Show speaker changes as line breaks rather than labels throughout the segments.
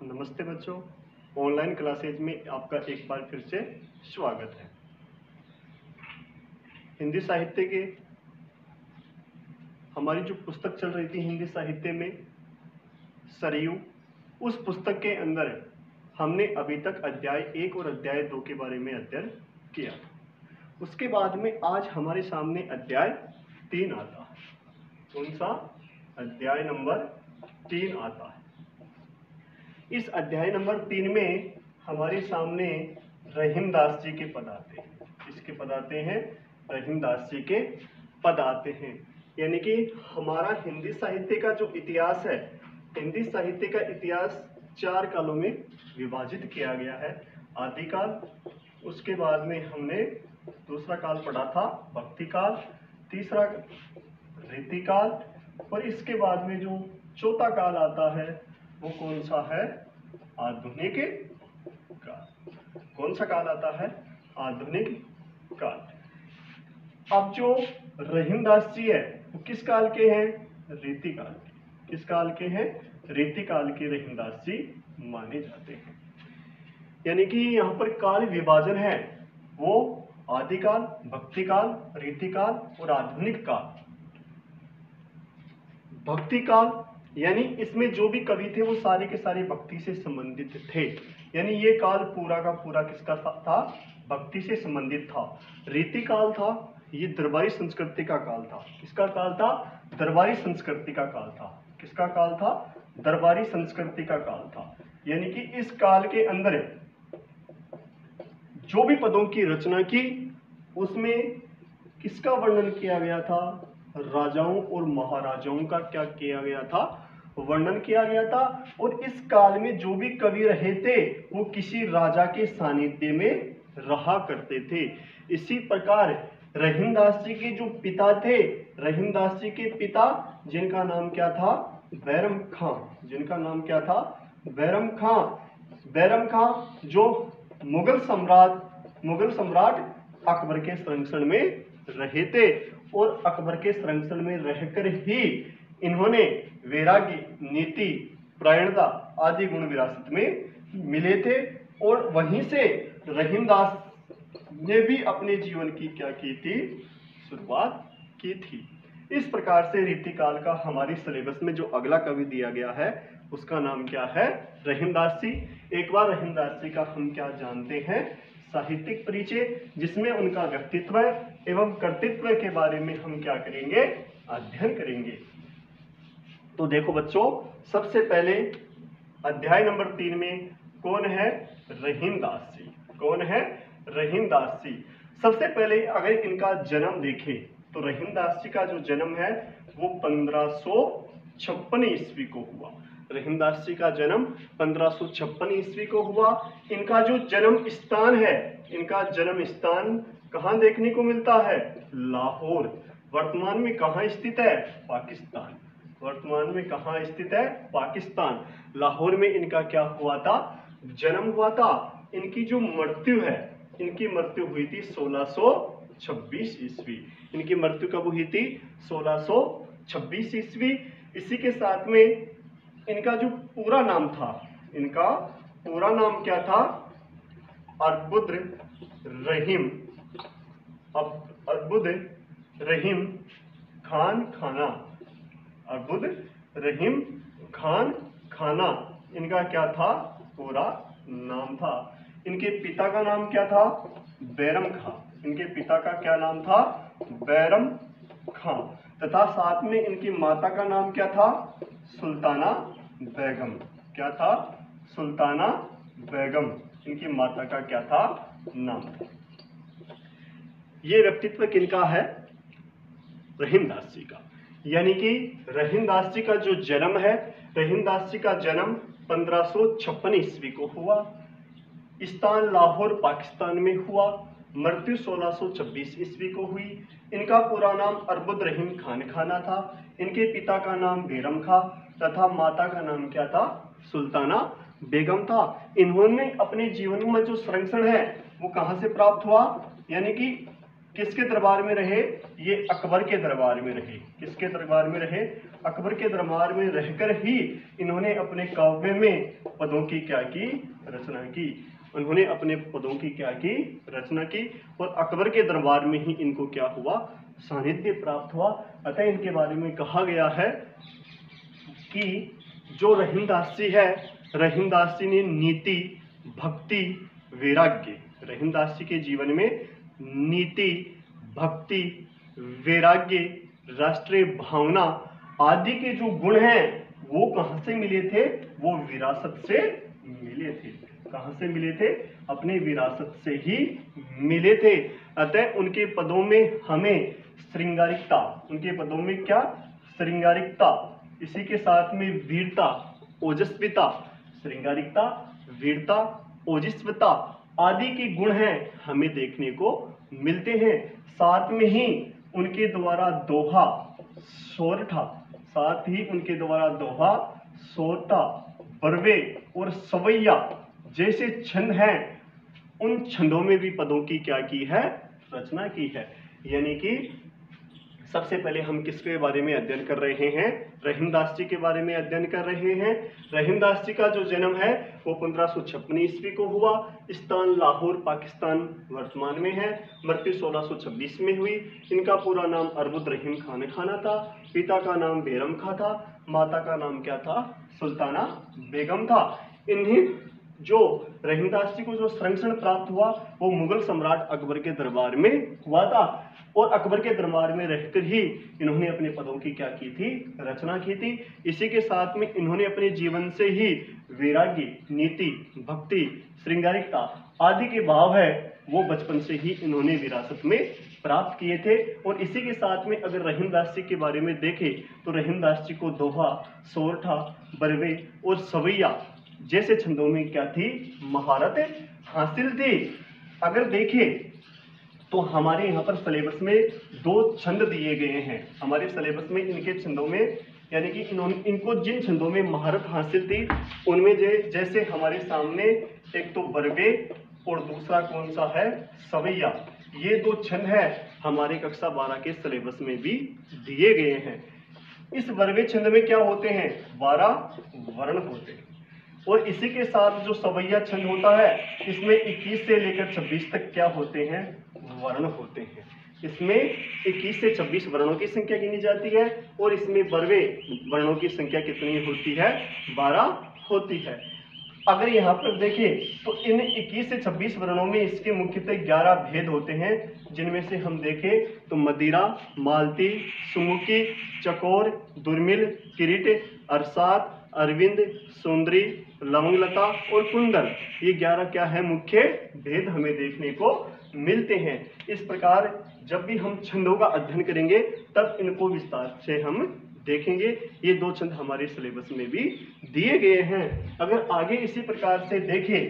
नमस्ते बच्चों, online classes में आपका एक बार फिर से स्वागत है। हिंदी साहित्य के हमारी जो पुस्तक चल रही थी हिंदी साहित्य में सरयू, उस पुस्तक के अंदर हमने अभी तक अध्याय 1 और अध्याय 2 के बारे में अध्ययन किया। उसके बाद में आज हमारे सामने अध्याय 3 आता है। कौन सा? अध्याय नंबर 3 आता है। इस अध्याय नंबर 3 में हमारे सामने रहीमदास जी के पद आते हैं। किसके पद आते हैं? रहीमदास जी के पद आते हैं। यानी कि हमारा हिंदी साहित्य का जो इतिहास है, हिंदी साहित्य का इतिहास 4 कालों में विभाजित किया गया है। आदिकाल, उसके बाद में हमने दूसरा काल पढ़ा था भक्ति काल, तीसरा रीतिकाल, और इसके बाद में जो चौथा काल आता है वो कौन सा है? आधुनिक काल। कौन सा काल आता है? आधुनिक काल। अब जो रहीमदास जी है वो किस काल के हैं? रीतिकाल के। किस काल के हैं? रीतिकाल के रहीमदास जी माने जाते हैं। यानी कि यहाँ पर काल विभाजन है वो आदिकाल, भक्ति काल, रीतिकाल और आधुनिक काल। भक्ति काल यानी इसमें जो भी कवि थे वो सारे के सारे भक्ति से संबंधित थे। यानी ये काल पूरा का पूरा किसका था? भक्ति से संबंधित था। रीतिकाल था, ये दरबारी संस्कृति का काल था। किसका काल था? दरबारी संस्कृति का काल था। किसका काल था? दरबारी संस्कृति का काल था। यानी कि इस काल के अंदर जो भी पदों की रचना की उसमें किसका वर्णन किया गया था? राजाओं और महाराजाओं का क्या किया गया था? वर्णन किया गया था। और इस काल में जो भी कवि रहे थे वो किसी राजा के सानिध्य में रहा करते थे। इसी प्रकार रहीमदास जी के जो पिता थे, रहीमदास जी के पिता जिनका नाम क्या था? बैरम खां। जिनका नाम क्या था? बैरम खां। बैरम खां जो मुगल सम्राट अकबर के संरक्षण में रहे थे, और अकबर के संरक्षण में रहकर ही इन्होंने वैराग्य, नीति, प्रायणता आदि गुण विरासत में मिले थे। और वहीं से रहीमदास ने भी अपने जीवन की क्या की थी? शुरुआत की थी। इस प्रकार से रीतिकाल का हमारी सिलेबस में जो अगला कवि दिया गया है उसका नाम क्या है? रहीमदास जी। एक बार रहीमदास जी का हम क्या जानते हैं? साहित्यिक परिचय, जिसमें उनका व्यक्तित्व एवं कर्तृत्व के बारे में हम क्या करेंगे? अध्ययन करेंगे। तो देखो बच्चों, सबसे पहले अध्याय नंबर 3 में कौन है? रहीमदास जी। कौन है? रहीमदास जी। सबसे पहले अगर इनका जन्म देखें तो रहीमदास जी का जो जन्म है वो 1556 ईस्वी को हुआ। रहीमदास जी का जन्म 1556 ईस्वी को हुआ। इनका जो जन्म स्थान है, इनका जन्म स्थान कहाँ देखने को मिलता है? लाहौर। वर्तमान में कहाँ स्थित है? पाकिस्तान। वर्तमान में कहाँ स्थित है? पाकिस्तान। लाहौर में इनका क्या हुआ था? जन्म हुआ था। इनकी जो मृत्यु है, इनकी मृत्यु हुई थी 1626 ईस्वी। इनकी मृत्यु कब हुई थी? 1626 ईस्वी। इसी के साथ में इनका जो पूरा नाम था, इनका पूरा नाम क्या था? अरबुद्र रहीम, अरबुद्र रहीम खान खाना। अरबुद्र रहीम खान खाना इनका क्या था? पूरा नाम था। इनके पिता का नाम क्या था? बैरम खां। इनके पिता का क्या नाम था? बैरम खां। तथा साथ में इनकी माता का नाम क्या था? सुल्ताना बेगम। क्या था? सुल्ताना बेगम। इनकी माता का क्या था? नाम था। ये व्यक्तित्व किनका है? रहीमदास जी का। यानी कि रहीमदास जी का जो जन्म है, रहीमदास जी का जन्म 1556 ईस्वी को हुआ। स्थान लाहौर पाकिस्तान में हुआ। मृत्यु 1626 ईस्वी को हुई। इनका पूरा नाम अरबुद्र रहीम खान खाना था। इनके पिता का नाम बैरम खां तथा माता का नाम क्या था? सुल्ताना बेगम था। इन्होंने अपने जीवन में जो संरक्षण है वो कहाँ से प्राप्त हुआ? यानी कि किसके दरबार में रहे? ये अकबर के दरबार में रहे। किसके दरबार में रहे? अकबर के दरबार में रहकर ही इन्होंने अपने काव्य में पदों की क्या की, रचना की। उन्होंने अपने पदों की क्या की, रचना की, और अकबर के दरबार में ही इनको क्या हुआ, सानिध्य प्राप्त हुआ। अतः इनके बारे में कहा गया है कि जो रहीमदास जी है, रहीमदास जी ने नीति, भक्ति, वैराग्य, रहीमदास जी के जीवन में नीति, भक्ति, वैराग्य, राष्ट्रीय भावना आदि के जो गुण हैं वो कहां से मिले थे, वो विरासत से मिले थे। कहां से मिले थे, अपने विरासत से ही मिले थे। अतः उनके पदों में हमें श्रृंगारिकता, उनके पदों में क्या, श्रृंगारिकता, इसी के साथ में वीरता, ओजस्विता, श्रृंगारिकता, वीरता, ओजस्विता आदि के गुण हैं हमें देखने को मिलते हैं। साथ में ही उनके द्वारा दोहा, सोरठा, साथ ही उनके द्वारा दोहा, सोरठा, बरवे और सवैया जैसे छंद हैं, उन छंदों में भी पदों की क्या की है, रचना की है। यानी कि सबसे पहले हम किसके बारे में अध्ययन कर रहे हैं, रहीमदास जी के बारे में अध्ययन कर रहे हैं। रहीमदास जी का जो जन्म है वो 1556 ईस्वी को हुआ। स्थान लाहौर पाकिस्तान वर्तमान में है। मृत्यु 1626 में हुई। इनका पूरा नाम अरबुद रहीम खान खाना था। पिता का नाम बैरम खां था, माता का नाम क्या था, सुल्ताना बेगम था। इन्हीं जो रहीमदास जी को जो संरक्षण प्राप्त हुआ वो मुगल सम्राट अकबर के दरबार में हुआ था, और अकबर के दरबार में रहकर ही इन्होंने अपने पदों की क्या की थी, रचना की थी। इसी के साथ में इन्होंने अपने जीवन से ही वैराग्य, नीति, भक्ति, श्रृंगारिकता आदि के भाव है वो बचपन से ही इन्होंने विरासत में प्राप्त किए थे। और इसी के साथ में अगर रहीमदास जी के बारे में देखें तो रहीमदास जी को दोहा, सोरठा, बरवे और सवैया जैसे छंदों में क्या थी, महारत हासिल थी। अगर देखें तो हमारे यहाँ पर सिलेबस में 2 छंद दिए गए हैं। हमारे सिलेबस में इनके छंदों में, यानी कि इनको जिन छंदों में महारत हासिल थी उनमें जैसे हमारे सामने एक तो बरवे और दूसरा कौन सा है, सवैया, ये 2 छंद है हमारे कक्षा 12 के सिलेबस में भी दिए गए हैं। इस बरवे छंद में क्या होते हैं, 12 वर्ण होते हैं। और इसी के साथ जो सवैया छंद होता है इसमें 21 से लेकर 26 तक क्या होते हैं, वर्ण होते हैं। इसमें 21 से 26 वर्णों की संख्या गिनी जाती है, और इसमें बरवे वर्णों की संख्या कितनी होती है, 12 होती है। अगर यहाँ पर देखें तो इन 21 से 26 वर्णों में इसके मुख्यतः 11 भेद होते हैं, जिनमें से हम देखें तो मदिरा, मालती, सुमुखी, चकोर, दुर्मिल, किरीट, अरसात, अरविंद, सुंदरी, लवंगलता और कुंदल, ये 11 क्या है, मुख्य भेद हमें देखने को मिलते हैं। इस प्रकार जब भी हम छंदों का अध्ययन करेंगे तब इनको विस्तार से हम देखेंगे। ये 2 छंद हमारे सिलेबस में भी दिए गए हैं। अगर आगे इसी प्रकार से देखें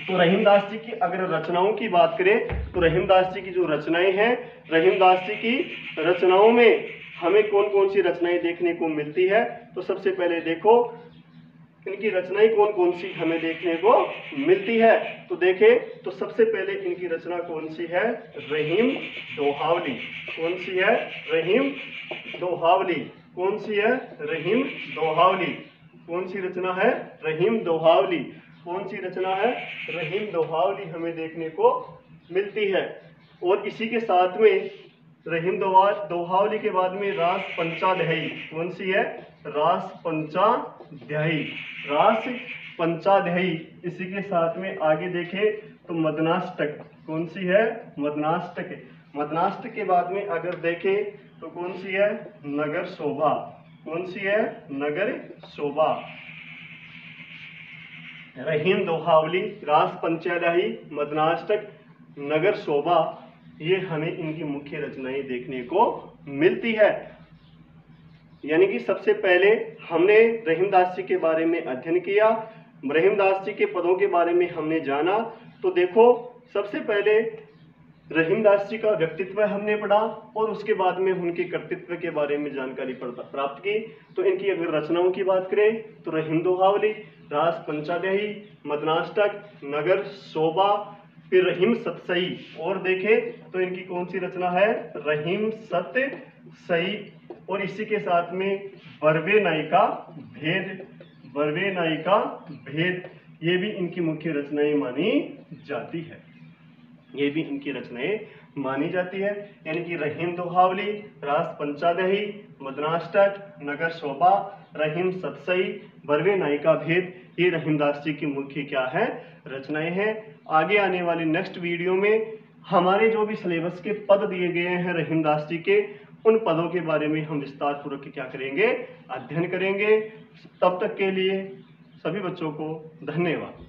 तो रहीमदास जी की अगर रचनाओं की बात करें तो रहीमदास जी की जो रचनाएं हैं, रहीमदास जी की रचनाओं में हमें कौन कौन सी रचनाएं देखने को मिलती है। तो सबसे पहले देखो इनकी रचनाएं कौन कौन सी हमें देखने को मिलती है। तो देखें तो सबसे पहले इनकी रचना कौन सी है, रहीम दोहावली। कौन सी है, रहीम दोहावली। कौन सी है, रहीम दोहावली। कौन सी रचना है, रहीम दोहावली। कौन सी रचना है, रहीम दोहावली हमें देखने को मिलती है। और इसी के साथ में रहीम दोहावली के बाद में रास पंचाध्यायी। कौन सी है, रास पंचाध्यायी। रास पंचाध्यायी। इसी के साथ में आगे देखें तो मदनाष्टक। कौन सी है, मदनाष्टक। मदनाष्टक के बाद में अगर देखें तो कौन सी है, नगर शोभा। कौन सी है, नगर शोभा। रहीम दोहावली, रास पंचाध्यायी, मदनाष्टक, नगर शोभा, ये हमें इनकी मुख्य रचनाएं देखने को मिलती है। यानी कि सबसे पहले हमने रहीमदास जी के बारे में अध्ययन किया, रहीमदास जी के पदों के बारे में हमने जाना। तो देखो सबसे पहले रहीमदास जी का व्यक्तित्व हमने पढ़ा और उसके बाद में उनके कर्तृत्व के बारे में जानकारी प्राप्त की। तो इनकी अगर रचनाओं की बात करें तो रहीम दोहावली, रास पंचाध्यायी, मदनाष्टक, नगर शोभा, फिर रहीम सतसई। और देखें तो इनकी कौन सी रचना है, रहीम सतसई और इसी के साथ में बर्वे नायिका भेद, बर्वे नायिका भेद, ये भी इनकी मुख्य रचनाएं मानी जाती है, ये भी इनकी रचनाएं मानी जाती है। यानी कि रहीम दोहावली, रास पंचादही, मदनाष्टक, नगर शोभा, रहीम सतसई, बर्वे नायिका भेद, ये रहीमदास जी की मुख्य क्या है, रचनाएं हैं। आगे आने वाली नेक्स्ट वीडियो में हमारे जो भी सिलेबस के पद दिए गए हैं रहीमदास जी के, उन पदों के बारे में हम विस्तार पूर्वक क्या करेंगे, अध्ययन करेंगे। तब तक के लिए सभी बच्चों को धन्यवाद।